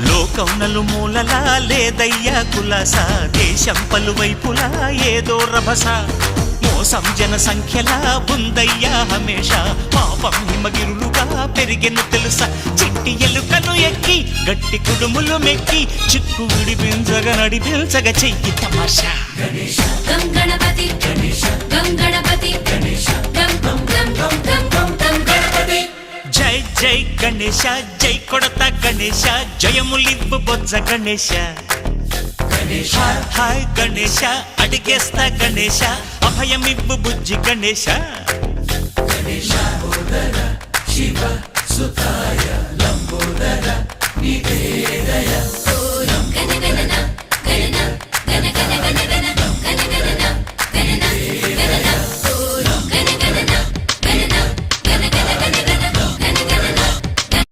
లోకం నలుమూలలా లేదయ్యా కులాస, దేశం పలువైపులా ఏదో రభస, మోసం జన సంఖ్యలా ఉందయ్యా హమేష, పాపం హిమగిరులుగా పెరిగెను తెలుసా, చిట్టి ఎలుకను ఎక్కి గట్టి కుడుములు మెక్కి చిక్కు విడిపించగా నడిపించగా చెయ్యి తమాషా. గం గణపతి గం గణపతి గం గం గం గం గం గం గణపతి. జై జై గణేశ, జై కొడత గణేశ, జయములివ్వు బొజ్జ గణేశ. హాయ్ గణేశ, అడిగేస్తా గణేశ, అభయమివ్వు బుజ్జి గణేశ. శివ సుతాయ